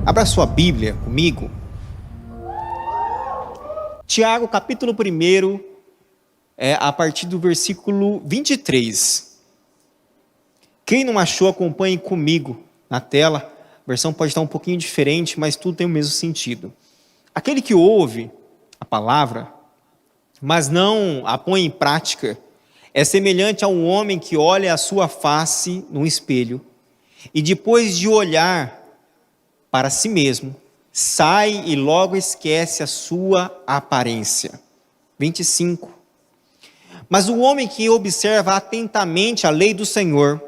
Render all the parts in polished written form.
Abra sua Bíblia comigo. Tiago, capítulo 1, a partir do versículo 23. Quem não achou, acompanhe comigo na tela. A versão pode estar um pouquinho diferente, mas tudo tem o mesmo sentido. Aquele que ouve a palavra, mas não a põe em prática, é semelhante a um homem que olha a sua face num espelho e depois de olhar para si mesmo, sai e logo esquece a sua aparência. 25. Mas o homem que observa atentamente a lei do Senhor,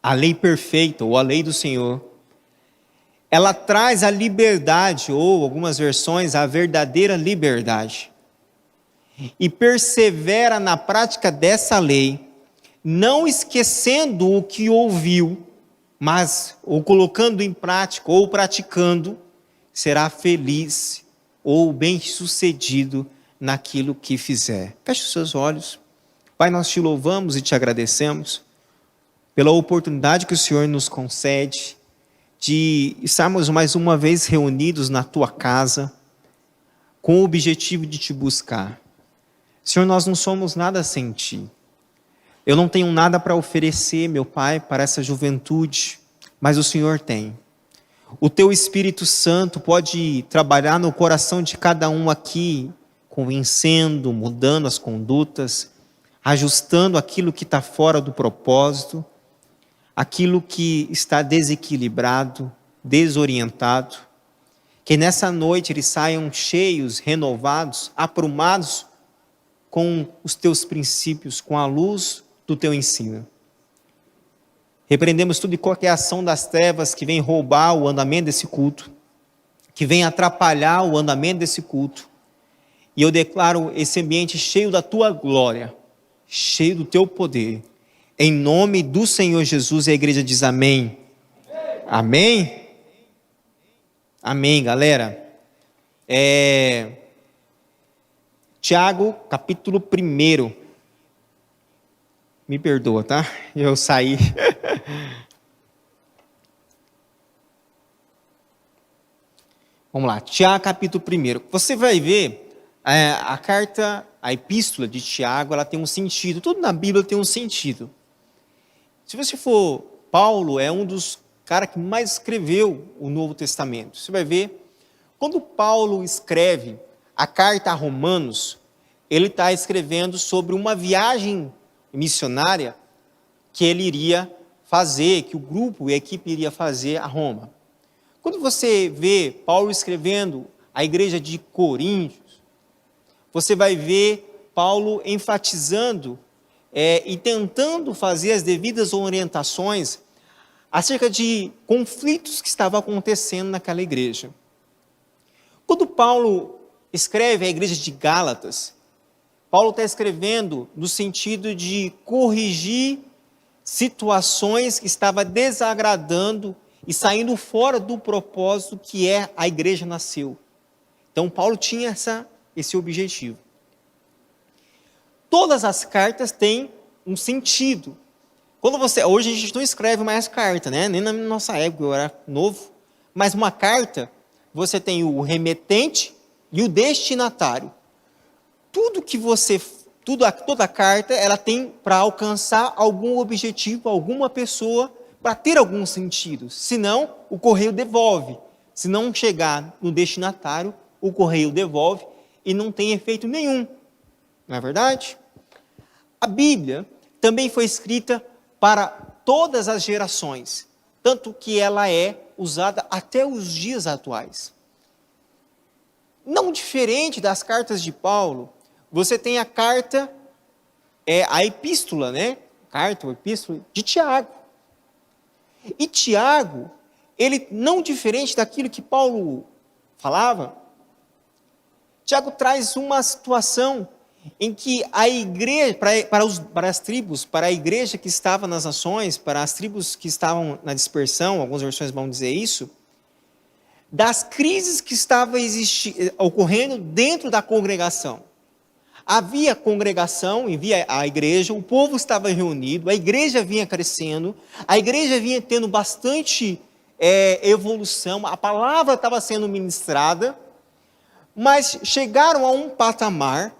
a lei perfeita ou a lei do Senhor, ela traz a liberdade, ou algumas versões, a verdadeira liberdade. E persevera na prática dessa lei, não esquecendo o que ouviu, mas, ou colocando em prática, ou praticando, será feliz ou bem-sucedido naquilo que fizer. Feche os seus olhos. Pai, nós te louvamos e te agradecemos pela oportunidade que o Senhor nos concede de estarmos mais uma vez reunidos na tua casa, com o objetivo de te buscar. Senhor, nós não somos nada sem ti. Eu não tenho nada para oferecer, meu Pai, para essa juventude, mas o Senhor tem. O teu Espírito Santo pode trabalhar no coração de cada um aqui, convencendo, mudando as condutas, ajustando aquilo que está fora do propósito, aquilo que está desequilibrado, desorientado. Que nessa noite eles saiam cheios, renovados, aprumados com os teus princípios, com a luz do teu ensino. Repreendemos tudo e qualquer ação das trevas que vem roubar o andamento desse culto, que vem atrapalhar o andamento desse culto. E eu declaro esse ambiente cheio da tua glória, cheio do teu poder. Em nome do Senhor Jesus, a igreja diz amém. Amém? Amém, galera. Tiago, capítulo 1. Me perdoa, tá? Eu saí. Vamos lá, Tiago, capítulo 1. Você vai ver, a carta, a epístola de Tiago, ela tem um sentido. Tudo na Bíblia tem um sentido. Se você for, Paulo é um dos caras que mais escreveu o Novo Testamento. Você vai ver, quando Paulo escreve a carta a Romanos, ele está escrevendo sobre uma viagem missionária que ele iria fazer, que o grupo e a equipe iria fazer a Roma. Quando você vê Paulo escrevendo a igreja de Coríntios, você vai ver Paulo enfatizando e tentando fazer as devidas orientações acerca de conflitos que estavam acontecendo naquela igreja. Quando Paulo escreve a igreja de Gálatas, Paulo está escrevendo no sentido de corrigir situações que estavam desagradando e saindo fora do propósito que a igreja nasceu. Então, Paulo tinha esse objetivo. Todas as cartas têm um sentido. Hoje a gente não escreve mais carta, né? Nem na nossa época, eu era novo. Mas uma carta, você tem o remetente e o destinatário. Toda carta, ela tem para alcançar algum objetivo, alguma pessoa, para ter algum sentido. Senão, o correio devolve. Se não chegar no destinatário, o correio devolve e não tem efeito nenhum. Não é verdade? A Bíblia também foi escrita para todas as gerações, tanto que ela é usada até os dias atuais. Não diferente das cartas de Paulo, você tem a carta, a epístola, né? Carta ou epístola de Tiago. E Tiago, ele não diferente daquilo que Paulo falava, Tiago traz uma situação em que a igreja, para as tribos, para a igreja que estava nas nações, para as tribos que estavam na dispersão, algumas versões vão dizer isso, das crises que estavam ocorrendo dentro da congregação. Havia congregação, havia a igreja, o povo estava reunido, a igreja vinha crescendo, a igreja vinha tendo bastante evolução, a palavra estava sendo ministrada, mas chegaram a um patamar,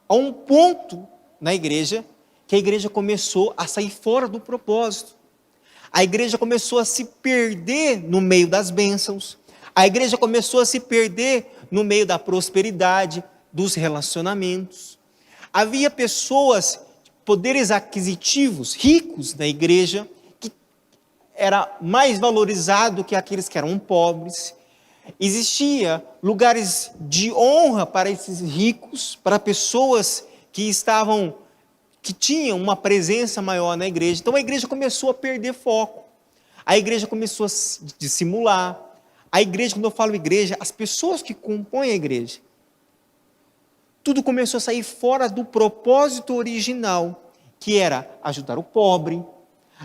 a um ponto na igreja, que a igreja começou a sair fora do propósito. A igreja começou a se perder no meio das bênçãos, a igreja começou a se perder no meio da prosperidade, dos relacionamentos. Havia pessoas, poderes aquisitivos, ricos na igreja, que era mais valorizado que aqueles que eram pobres. Existia lugares de honra para esses ricos, para pessoas que tinham uma presença maior na igreja. Então a igreja começou a perder foco. A igreja começou a se dissimular. A igreja, quando eu falo igreja, as pessoas que compõem a igreja, tudo começou a sair fora do propósito original, que era ajudar o pobre,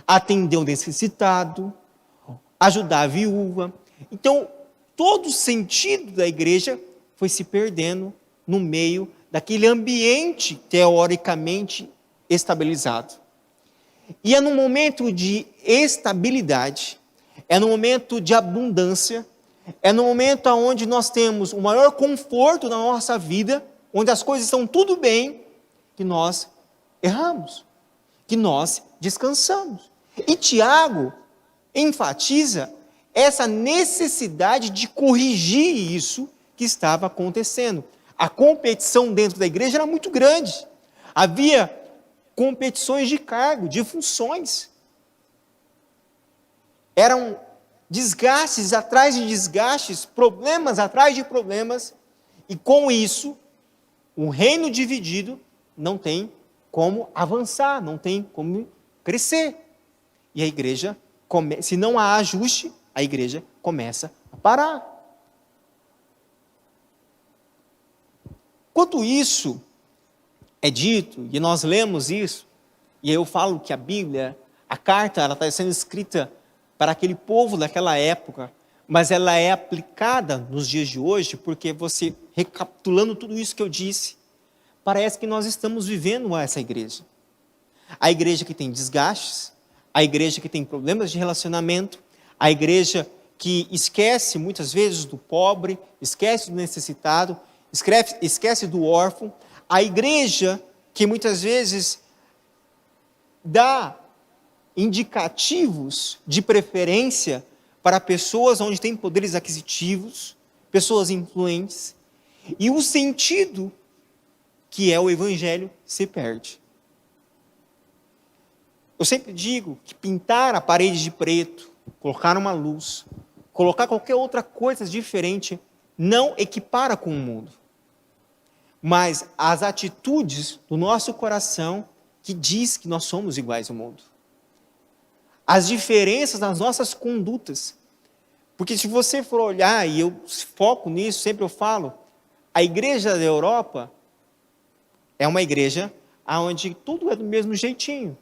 atender o necessitado, ajudar a viúva. Então, todo o sentido da igreja foi se perdendo no meio daquele ambiente teoricamente estabilizado. E é no momento de estabilidade, é no momento de abundância, é no momento onde nós temos o maior conforto na nossa vida, onde as coisas estão tudo bem, que nós erramos, que nós descansamos. E Tiago enfatiza essa necessidade de corrigir isso que estava acontecendo. A competição dentro da igreja era muito grande. Havia competições de cargo, de funções. Eram desgastes atrás de desgastes, problemas atrás de problemas, e com isso, um reino dividido não tem como avançar, não tem como crescer. E a igreja, se não há ajuste, a igreja começa a parar. Quando isso é dito, e nós lemos isso, e eu falo que a Bíblia, a carta, ela está sendo escrita para aquele povo daquela época, mas ela é aplicada nos dias de hoje, porque você, recapitulando tudo isso que eu disse, parece que nós estamos vivendo essa igreja. A igreja que tem desgastes, a igreja que tem problemas de relacionamento, a igreja que esquece muitas vezes do pobre, esquece do necessitado, esquece do órfão, a igreja que muitas vezes dá indicativos de preferência para pessoas onde tem poderes aquisitivos, pessoas influentes, e o sentido que é o evangelho se perde. Eu sempre digo que pintar a parede de preto, colocar uma luz, colocar qualquer outra coisa diferente, não equipara com o mundo. Mas as atitudes do nosso coração que diz que nós somos iguais ao mundo. As diferenças nas nossas condutas. Porque se você for olhar, e eu foco nisso, sempre eu falo, a igreja da Europa é uma igreja onde tudo é do mesmo jeitinho.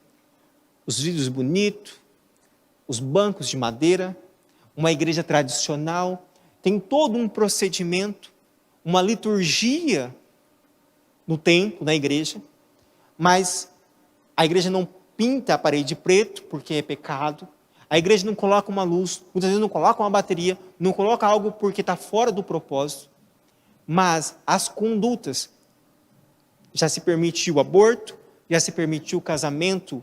Os vidros bonitos, os bancos de madeira, uma igreja tradicional, tem todo um procedimento, uma liturgia no templo, na igreja, mas a igreja não pinta a parede de preto, porque é pecado, a igreja não coloca uma luz, muitas vezes não coloca uma bateria, não coloca algo porque está fora do propósito, mas as condutas, já se permitiu o aborto, já se permitiu o casamento,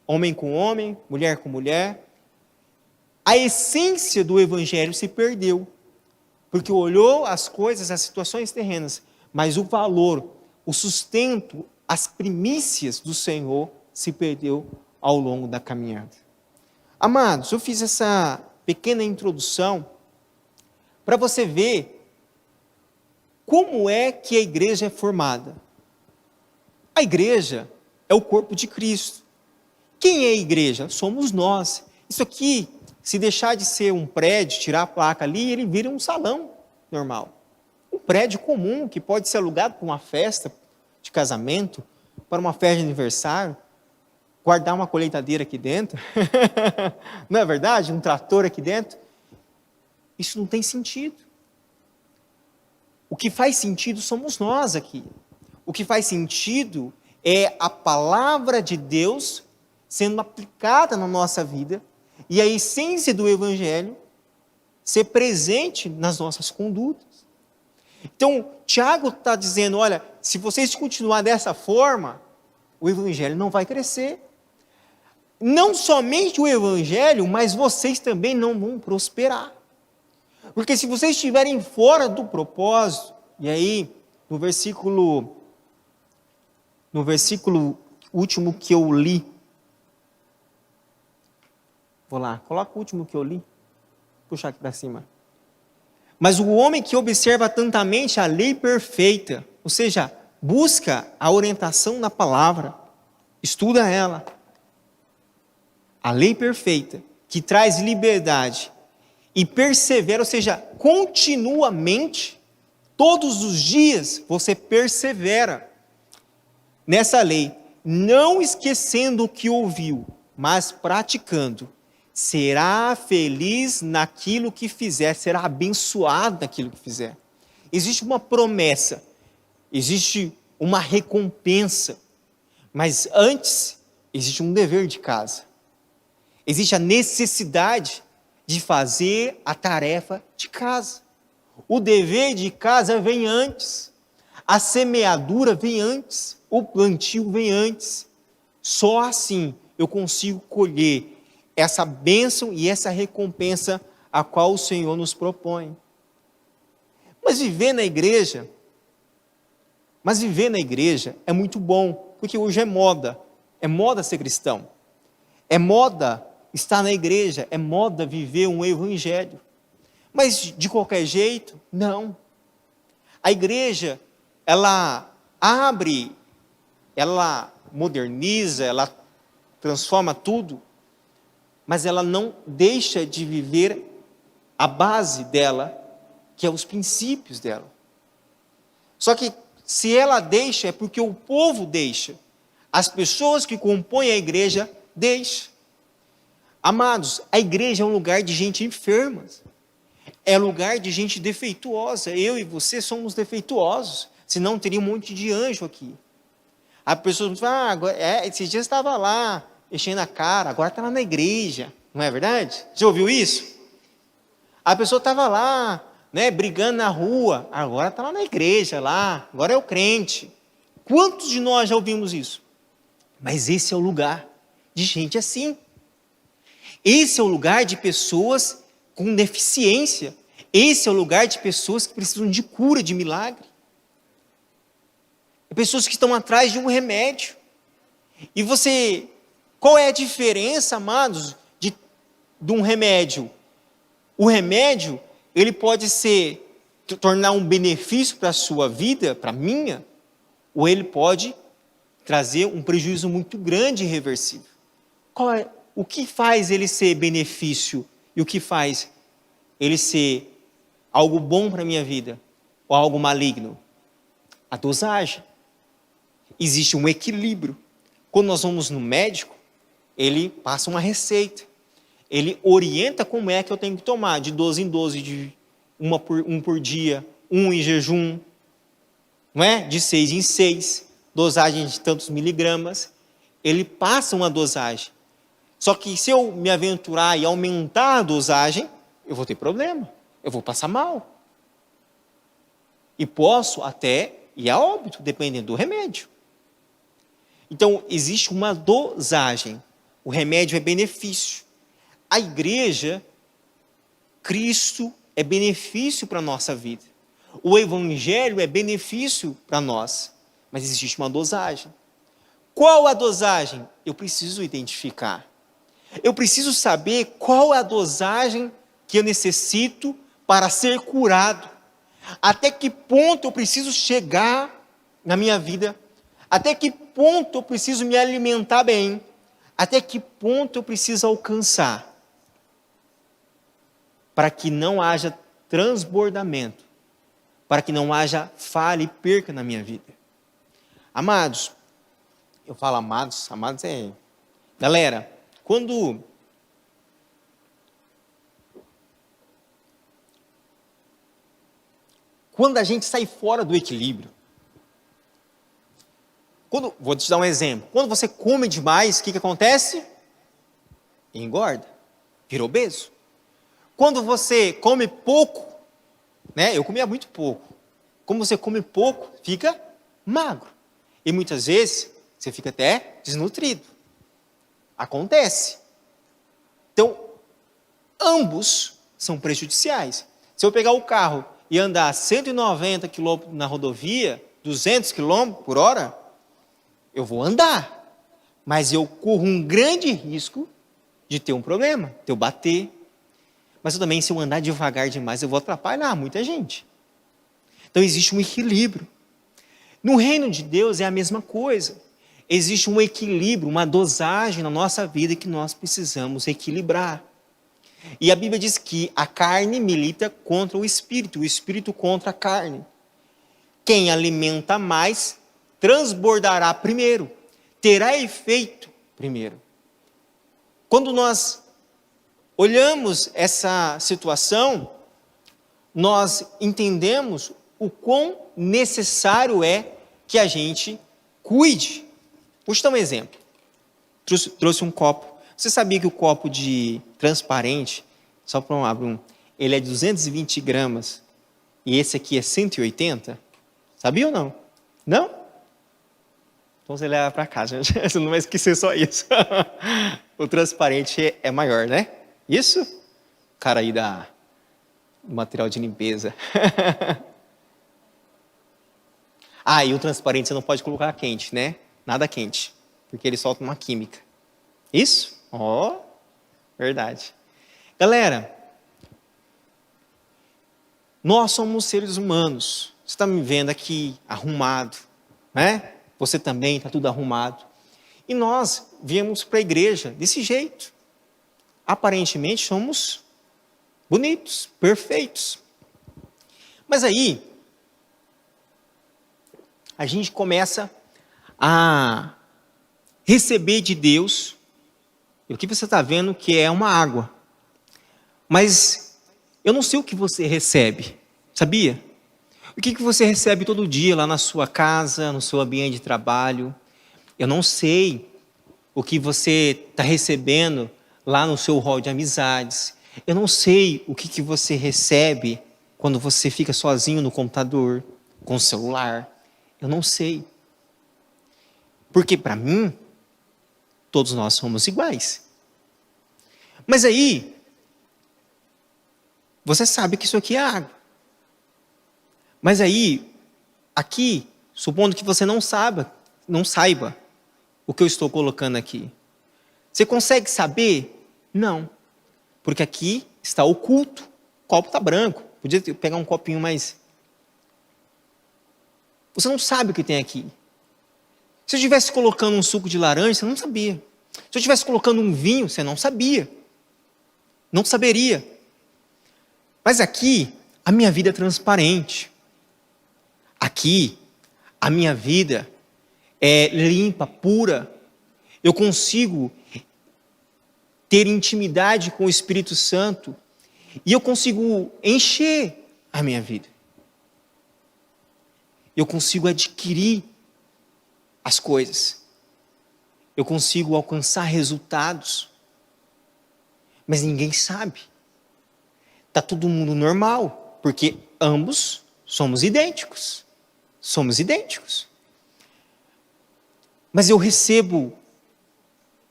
homem com homem, mulher com mulher, a essência do evangelho se perdeu, porque olhou as coisas, as situações terrenas, mas o valor, o sustento, as primícias do Senhor se perdeu ao longo da caminhada. Amados, eu fiz essa pequena introdução para você ver como é que a igreja é formada. A igreja é o corpo de Cristo. Quem é a igreja? Somos nós. Isso aqui, se deixar de ser um prédio, tirar a placa ali, ele vira um salão normal. Um prédio comum que pode ser alugado para uma festa de casamento, para uma festa de aniversário, guardar uma colheitadeira aqui dentro, não é verdade? Um trator aqui dentro. Isso não tem sentido. O que faz sentido somos nós aqui. O que faz sentido é a palavra de Deus sendo aplicada na nossa vida, e a essência do Evangelho ser presente nas nossas condutas. Então, Tiago está dizendo, olha, se vocês continuarem dessa forma, o Evangelho não vai crescer. Não somente o Evangelho, mas vocês também não vão prosperar. Porque se vocês estiverem fora do propósito, e aí, no versículo último que eu li, vou lá, coloca o último que eu li, puxar aqui para cima. Mas o homem que observa atentamente a lei perfeita, ou seja, busca a orientação na palavra, estuda ela, a lei perfeita, que traz liberdade, e persevera, ou seja, continuamente, todos os dias, você persevera nessa lei, não esquecendo o que ouviu, mas praticando, será feliz naquilo que fizer, será abençoado naquilo que fizer. Existe uma promessa, existe uma recompensa, mas antes existe um dever de casa. Existe a necessidade de fazer a tarefa de casa. O dever de casa vem antes, a semeadura vem antes, o plantio vem antes. Só assim eu consigo colher essa bênção e essa recompensa a qual o Senhor nos propõe. Mas viver na igreja é muito bom, porque hoje é moda ser cristão, é moda estar na igreja, é moda viver um evangelho. Mas de qualquer jeito, não. A igreja, ela abre, ela moderniza, ela transforma tudo, mas ela não deixa de viver a base dela, que é os princípios dela. Só que se ela deixa, é porque o povo deixa. As pessoas que compõem a igreja deixam. Amados, a igreja é um lugar de gente enferma. É lugar de gente defeituosa. Eu e você somos defeituosos. Senão teria um monte de anjo aqui. A pessoa fala, esses dias estava lá, enchendo a cara, agora está lá na igreja. Não é verdade? Já ouviu isso? A pessoa estava lá, brigando na rua, agora está lá na igreja, agora é o crente. Quantos de nós já ouvimos isso? Mas esse é o lugar de gente assim. Esse é o lugar de pessoas com deficiência. Esse é o lugar de pessoas que precisam de cura, de milagre. Pessoas que estão atrás de um remédio. E qual é a diferença, amados, de um remédio? O remédio, ele pode tornar um benefício para a sua vida, para a minha, ou ele pode trazer um prejuízo muito grande e irreversível. O que faz ele ser benefício e o que faz ele ser algo bom para a minha vida ou algo maligno? A dosagem. Existe um equilíbrio. Quando nós vamos no médico, ele passa uma receita. Ele orienta como é que eu tenho que tomar, de 12 em 12, de um por dia, um em jejum, não é? De 6 em 6, dosagem de tantos miligramas. Ele passa uma dosagem. Só que se eu me aventurar e aumentar a dosagem, eu vou ter problema, eu vou passar mal. E posso até ir a óbito, dependendo do remédio. Então, existe uma dosagem. O remédio é benefício. A igreja, Cristo é benefício para a nossa vida. O evangelho é benefício para nós. Mas existe uma dosagem. Qual a dosagem? Eu preciso identificar. Eu preciso saber qual é a dosagem que eu necessito para ser curado. Até que ponto eu preciso chegar na minha vida? Até que ponto eu preciso me alimentar bem? Até que ponto eu preciso alcançar? Para que não haja transbordamento, para que não haja falha e perca na minha vida. Amados, eu falo amados é... Galera, quando a gente sai fora do equilíbrio, vou te dar um exemplo. Quando você come demais, o que acontece? Engorda. vira obeso. Quando você come pouco, né? Eu comia muito pouco. Como você come pouco, fica magro. E muitas vezes, você fica até desnutrido. Acontece. Então, ambos são prejudiciais. Se eu pegar o carro e andar 190 km na rodovia, 200 km por hora, eu vou andar. Mas eu corro um grande risco de ter um problema, de eu bater. Mas eu também, se eu andar devagar demais, eu vou atrapalhar muita gente. Então, existe um equilíbrio. No reino de Deus é a mesma coisa. Existe um equilíbrio, uma dosagem na nossa vida que nós precisamos equilibrar. E a Bíblia diz que a carne milita contra o espírito contra a carne. Quem alimenta mais, transbordará primeiro, terá efeito primeiro. Quando nós olhamos essa situação, nós entendemos o quão necessário é que a gente cuide. Vou te dar um exemplo. Trouxe um copo. Você sabia que o copo de transparente, só para abrir um, ele é 220 gramas e esse aqui é 180? Sabia ou não? Não? Então você leva para casa, você não vai esquecer só isso. O transparente é maior, né? Isso? O cara aí do material de limpeza. E o transparente você não pode colocar quente, né? Nada quente, porque ele solta uma química. Isso? Verdade. Galera, nós somos seres humanos. Você está me vendo aqui arrumado, né? Você também está tudo arrumado. E nós viemos para a igreja desse jeito. Aparentemente somos bonitos, perfeitos. Mas aí, a gente começa a receber de Deus, e o que você está vendo que é uma água. Mas eu não sei o que você recebe, sabia? O que você recebe todo dia lá na sua casa, no seu ambiente de trabalho. Eu não sei o que você está recebendo lá no seu hall de amizades. Eu não sei o que você recebe quando você fica sozinho no computador, com o celular. Eu não sei. Porque para mim, todos nós somos iguais. Mas aí, você sabe que isso aqui é água. Mas aí, aqui, supondo que você não saiba o que eu estou colocando aqui. Você consegue saber? Não. Porque aqui está oculto. O copo está branco. Podia pegar um copinho mais... Você não sabe o que tem aqui. Se eu estivesse colocando um suco de laranja, você não sabia. Se eu estivesse colocando um vinho, você não sabia. Não saberia. Mas aqui, a minha vida é transparente. Aqui, a minha vida é limpa, pura. Eu consigo ter intimidade com o Espírito Santo. E eu consigo encher a minha vida. Eu consigo adquirir as coisas. Eu consigo alcançar resultados. Mas ninguém sabe. Está todo mundo normal, porque ambos somos idênticos. Somos idênticos. Mas eu recebo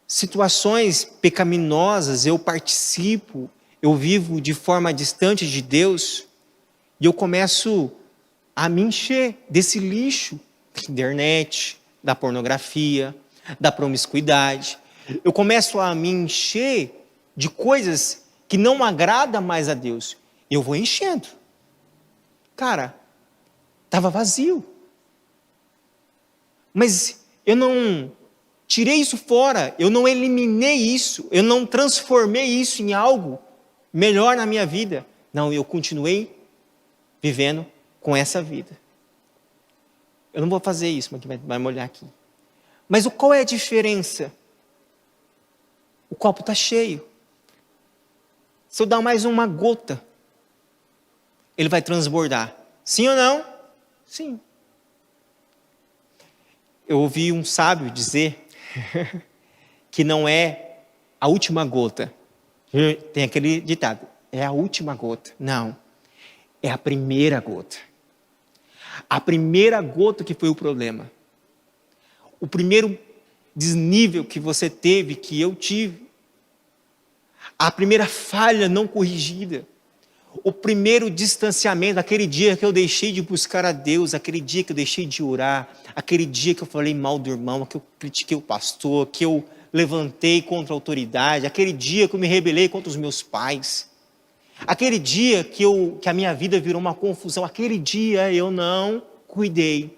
situações pecaminosas, eu participo, eu vivo de forma distante de Deus, e eu começo a me encher desse lixo da internet, da pornografia, da promiscuidade. Eu começo a me encher de coisas que não agradam mais a Deus. Eu vou enchendo. Cara, estava vazio. Mas eu não tirei isso fora, eu não eliminei isso, eu não transformei isso em algo melhor na minha vida. Não, eu continuei vivendo com essa vida. Eu não vou fazer isso, mas vai molhar aqui. Mas qual é a diferença? O copo está cheio. Se eu dar mais uma gota, ele vai transbordar. Sim ou não? Sim. Eu ouvi um sábio dizer que não é a última gota Tem aquele ditado, é a última gota. Não, é a primeira gota. A primeira gota que foi o problema. O primeiro desnível que você teve, que eu tive. A primeira falha não corrigida. O primeiro distanciamento, aquele dia que eu deixei de buscar a Deus, aquele dia que eu deixei de orar, aquele dia que eu falei mal do irmão, que eu critiquei o pastor, que eu levantei contra a autoridade, aquele dia que eu me rebelei contra os meus pais, aquele dia que a minha vida virou uma confusão, aquele dia eu não cuidei.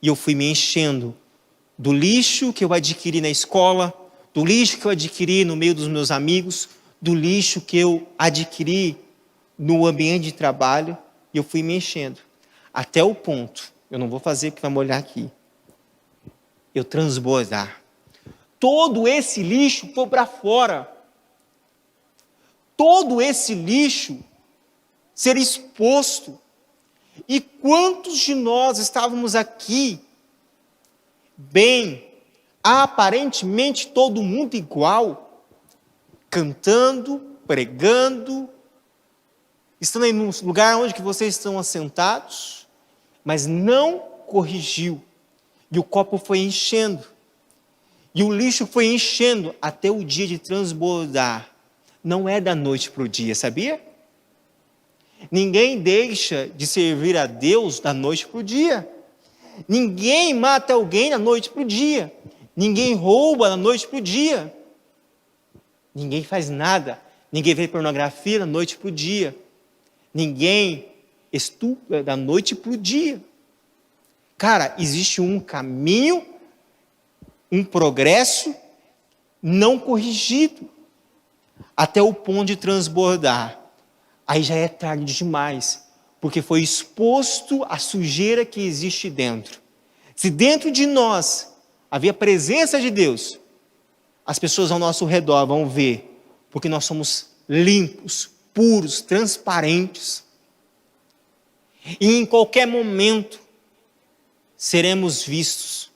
E eu fui me enchendo do lixo que eu adquiri na escola, do lixo que eu adquiri no meio dos meus amigos, do lixo que eu adquiri no ambiente de trabalho, e eu fui me enchendo, até o ponto, eu não vou fazer porque vai molhar aqui, eu transbordar. Todo esse lixo foi para fora. Todo esse lixo ser exposto. E quantos de nós estávamos aqui, bem, aparentemente todo mundo igual, cantando, pregando, estando aí no lugar onde que vocês estão assentados, mas não corrigiu. E o copo foi enchendo. E o lixo foi enchendo até o dia de transbordar. Não é da noite para o dia, sabia? Ninguém deixa de servir a Deus da noite para o dia. Ninguém mata alguém da noite para o dia. Ninguém rouba da noite para o dia. Ninguém faz nada. Ninguém vê pornografia da noite para o dia. Ninguém estupra da noite para o dia. Cara, existe um caminho, um progresso não corrigido, até o ponto de transbordar. Aí já é tarde demais, porque foi exposto a sujeira que existe dentro. Se dentro de nós havia presença de Deus, as pessoas ao nosso redor vão ver, porque nós somos limpos, puros, transparentes. E em qualquer momento seremos vistos,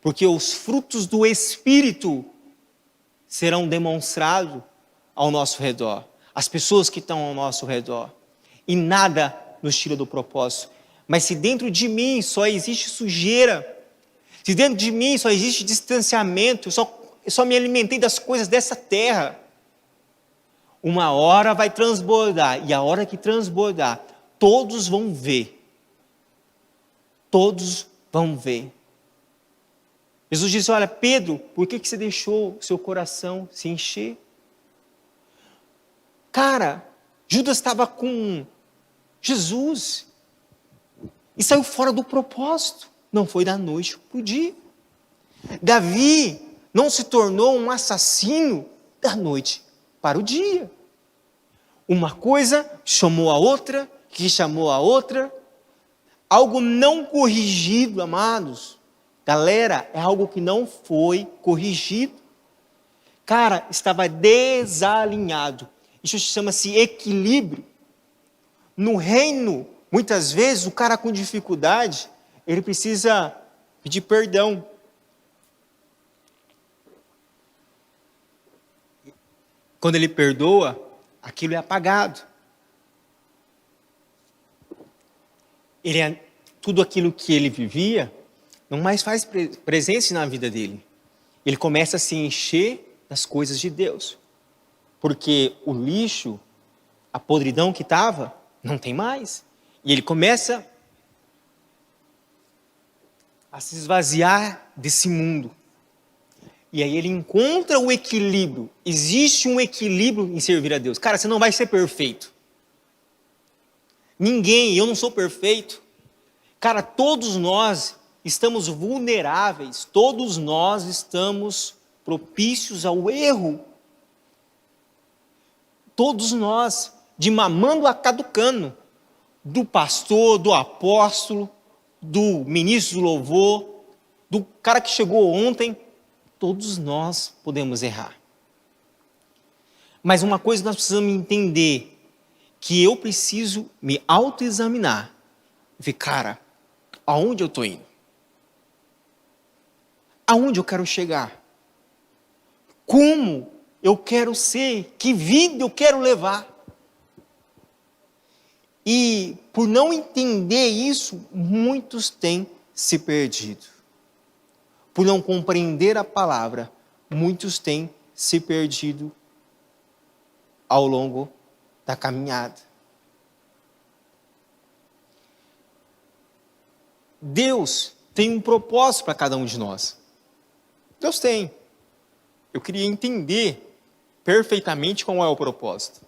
porque os frutos do Espírito serão demonstrados ao nosso redor, as pessoas que estão ao nosso redor, e nada nos tira do propósito. Mas se dentro de mim só existe sujeira, se dentro de mim só existe distanciamento, eu só me alimentei das coisas dessa terra, uma hora vai transbordar, e a hora que transbordar, todos vão ver. Todos vão ver. Jesus disse, olha, Pedro, por que você deixou seu coração se encher? Cara, Judas estava com Jesus e saiu fora do propósito. Não foi da noite para o dia. Davi não se tornou um assassino da noite para o dia. Uma coisa chamou a outra, que chamou a outra. Algo não corrigido, amados. Galera, é algo que não foi corrigido. Cara, estava desalinhado. Isso chama-se equilíbrio. No reino, muitas vezes, o cara com dificuldade, ele precisa pedir perdão. Quando ele perdoa, aquilo é apagado. Tudo aquilo que ele vivia, não mais faz presença na vida dele. Ele começa a se encher das coisas de Deus. Porque o lixo, a podridão que estava, não tem mais. E ele começa a se esvaziar desse mundo. E aí ele encontra o equilíbrio. Existe um equilíbrio em servir a Deus. Cara, você não vai ser perfeito. Ninguém, eu não sou perfeito. Cara, todos nós estamos vulneráveis. Todos nós estamos propícios ao erro. Todos nós, de mamando a caducano, do pastor, do apóstolo, do ministro do louvor, do cara que chegou ontem, todos nós podemos errar. Mas uma coisa nós precisamos entender, que eu preciso me autoexaminar, ver, cara, aonde eu estou indo? Aonde eu quero chegar? Como eu quero ser? Que vida eu quero levar? E por não entender isso, muitos têm se perdido. Por não compreender a palavra, muitos têm se perdido ao longo da caminhada. Deus tem um propósito para cada um de nós. Deus tem. Eu queria entender perfeitamente qual é o propósito.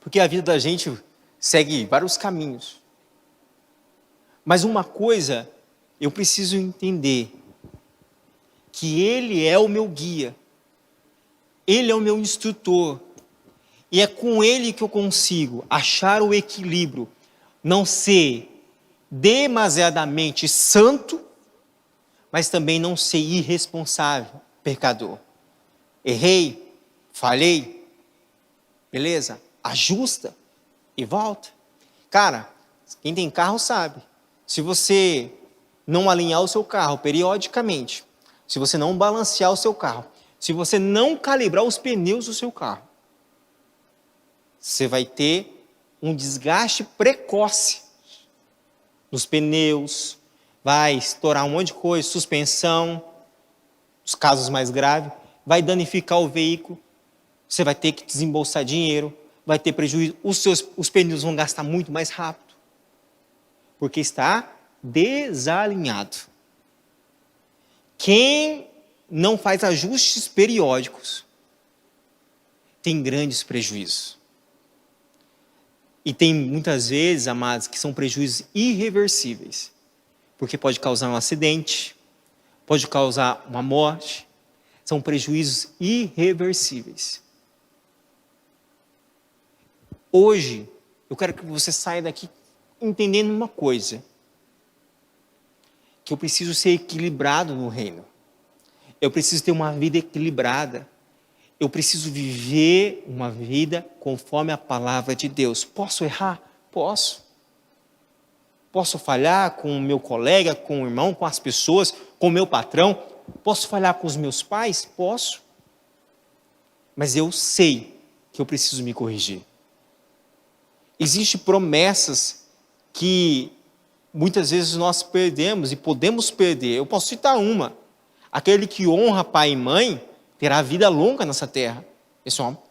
Porque a vida da gente segue vários caminhos. Mas uma coisa eu preciso entender, que Ele é o meu guia, Ele é o meu instrutor, e é com Ele que eu consigo achar o equilíbrio, não ser demasiadamente santo, mas também não ser irresponsável, pecador. Errei, falhei, beleza? Ajusta e volta. Cara, quem tem carro sabe, se você não alinhar o seu carro periodicamente, se você não balancear o seu carro, se você não calibrar os pneus do seu carro, você vai ter um desgaste precoce nos pneus, vai estourar um monte de coisa, suspensão, os casos mais graves, vai danificar o veículo, você vai ter que desembolsar dinheiro, vai ter prejuízo, os pneus vão gastar muito mais rápido, porque está desalinhado. Quem não faz ajustes periódicos tem grandes prejuízos. E tem muitas vezes, amados, que são prejuízos irreversíveis, porque pode causar um acidente, pode causar uma morte, são prejuízos irreversíveis. Hoje, eu quero que você saia daqui entendendo uma coisa, que eu preciso ser equilibrado no reino, eu preciso ter uma vida equilibrada, eu preciso viver uma vida conforme a palavra de Deus. Posso errar? Posso. Posso falhar com o meu colega, com o irmão, com as pessoas, com o meu patrão? Posso falhar com os meus pais? Posso. Mas eu sei que eu preciso me corrigir. Existem promessas que muitas vezes nós perdemos e podemos perder. Eu posso citar uma. Aquele que honra pai e mãe terá vida longa nessa terra. Pessoal,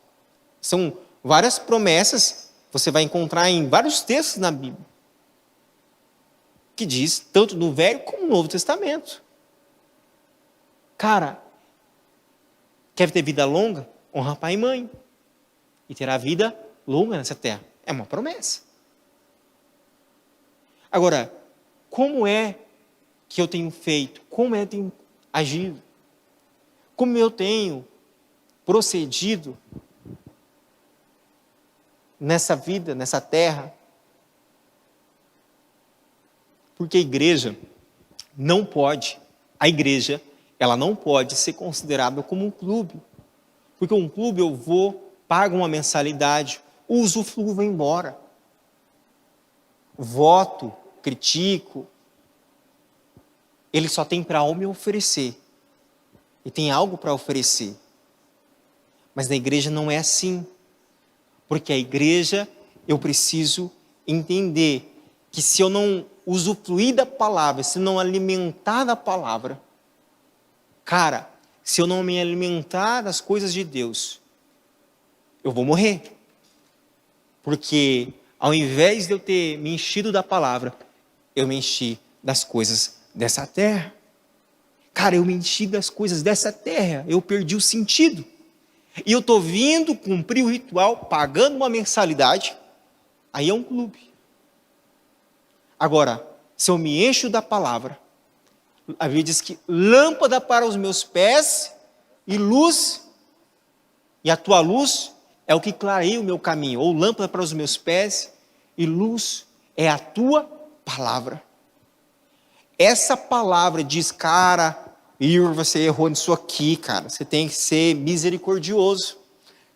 são várias promessas, você vai encontrar em vários textos na Bíblia, que diz, tanto no Velho como no Novo Testamento. Cara, quer ter vida longa? Honra pai e mãe. E terá vida longa nessa terra. É uma promessa. Agora, como é que eu tenho feito? Como é que eu tenho agido? Como eu tenho procedido nessa vida, nessa terra? Porque a igreja ela não pode ser considerada como um clube. Porque um clube eu vou, pago uma mensalidade, o usufruo vai embora. Voto, critico, ele só tem para me oferecer. E tem algo para oferecer. Mas na igreja não é assim. Porque a igreja, eu preciso entender que se eu não usufruir da palavra, se não alimentar da palavra, cara, se eu não me alimentar das coisas de Deus, eu vou morrer. Porque ao invés de eu ter me enchido da palavra, eu me enchi das coisas dessa terra. Cara, eu me enchi das coisas dessa terra, eu perdi o sentido. E eu estou vindo cumprir o ritual, pagando uma mensalidade, aí é um clube. Agora, se eu me encho da palavra, a Bíblia diz que lâmpada para os meus pés e luz, e a tua luz é o que clareia o meu caminho, ou lâmpada para os meus pés e luz é a tua palavra. Essa palavra diz, cara, você errou nisso aqui, cara. Você tem que ser misericordioso.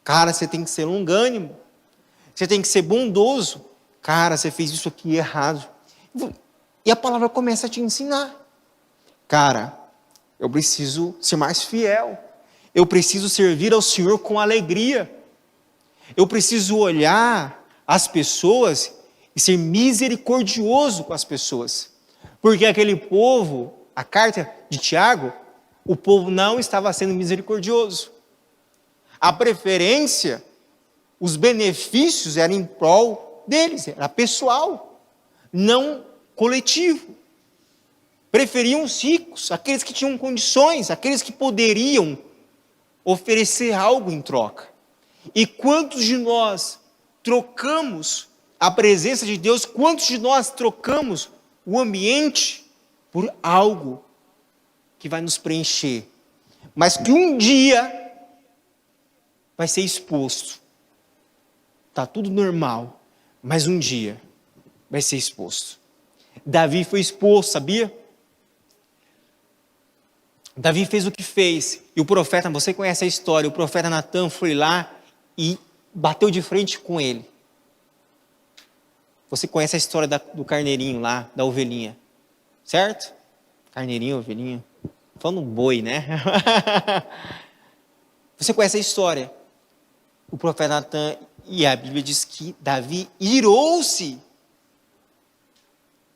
Cara, você tem que ser longânimo. Você tem que ser bondoso. Cara, você fez isso aqui errado. E a palavra começa a te ensinar. Cara, eu preciso ser mais fiel. Eu preciso servir ao Senhor com alegria. Eu preciso olhar as pessoas e ser misericordioso com as pessoas. Porque aquele povo, a carta de Tiago, o povo não estava sendo misericordioso. A preferência, os benefícios eram em prol deles, era pessoal, não coletivo. Preferiam os ricos, aqueles que tinham condições, aqueles que poderiam oferecer algo em troca. E quantos de nós trocamos a presença de Deus, quantos de nós trocamos o ambiente por algo que vai nos preencher, mas que um dia vai ser exposto. Está tudo normal, mas um dia vai ser exposto. Davi foi exposto, sabia? Davi fez o que fez, e o profeta, você conhece a história, o profeta Natan foi lá e bateu de frente com ele. Você conhece a história do carneirinho lá, da ovelhinha, certo? Carneirinho, ovelhinha, falando boi, né? Você conhece a história. O profeta Natan, e a Bíblia diz que Davi irou-se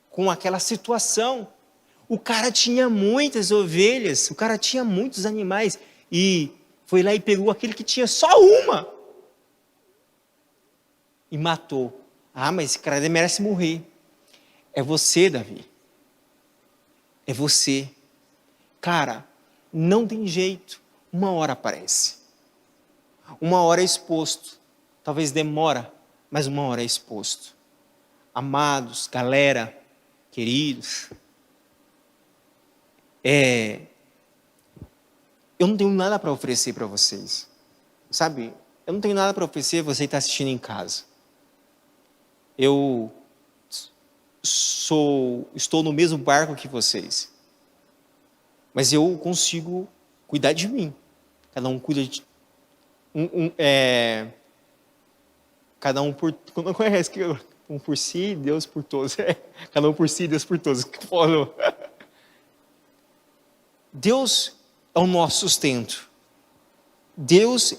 com aquela situação. O cara tinha muitas ovelhas, o cara tinha muitos animais, e foi lá e pegou aquele que tinha só uma, e matou. Ah, mas esse cara merece morrer. É você, Davi. É você. Cara, não tem jeito. Uma hora aparece. Uma hora é exposto. Talvez demora, mas uma hora é exposto. Amados, galera, queridos, eu não tenho nada para oferecer para vocês. Sabe, eu não tenho nada para oferecer você que está assistindo em casa. Eu estou no mesmo barco que vocês. Mas eu consigo cuidar de mim. Cada um cuida de... cada um por... Não conhece que um por si, Deus por todos. Cada um por si, Deus por todos. Deus é o nosso sustento. Deus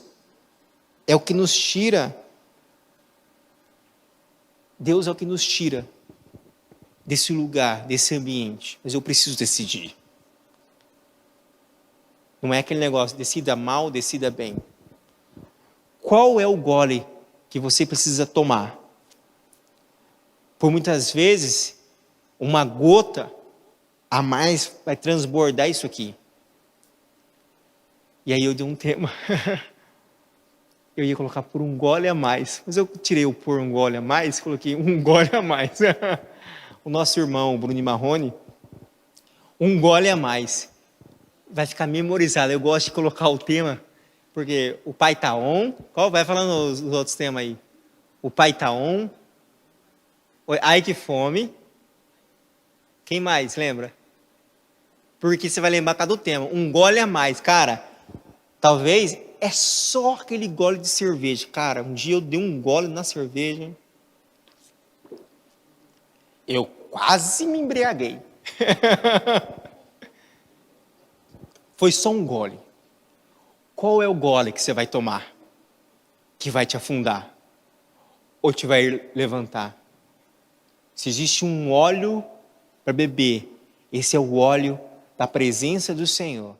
é o que nos tira. Deus é o que nos tira desse lugar, desse ambiente. Mas eu preciso decidir. Não é aquele negócio, decida mal, decida bem. Qual é o gole que você precisa tomar? Por muitas vezes, uma gota a mais vai transbordar isso aqui. E aí eu dei um tema. Eu ia colocar por um gole a mais. Mas eu tirei o por um gole a mais, coloquei um gole a mais. O nosso irmão, Bruno Marrone, um gole a mais. Vai ficar memorizado. Eu gosto de colocar o tema, porque o pai tá on. Qual? Vai falando os outros temas aí. O pai tá on. Ai que fome. Quem mais lembra? Porque você vai lembrar cada tema. Um gole a mais. Cara, talvez é só aquele gole de cerveja. Cara, um dia eu dei um gole na cerveja. Eu quase me embriaguei. Foi só um gole. Qual é o gole que você vai tomar? Que vai te afundar? Ou te vai levantar? Se existe um óleo para beber, esse é o óleo da presença do Senhor.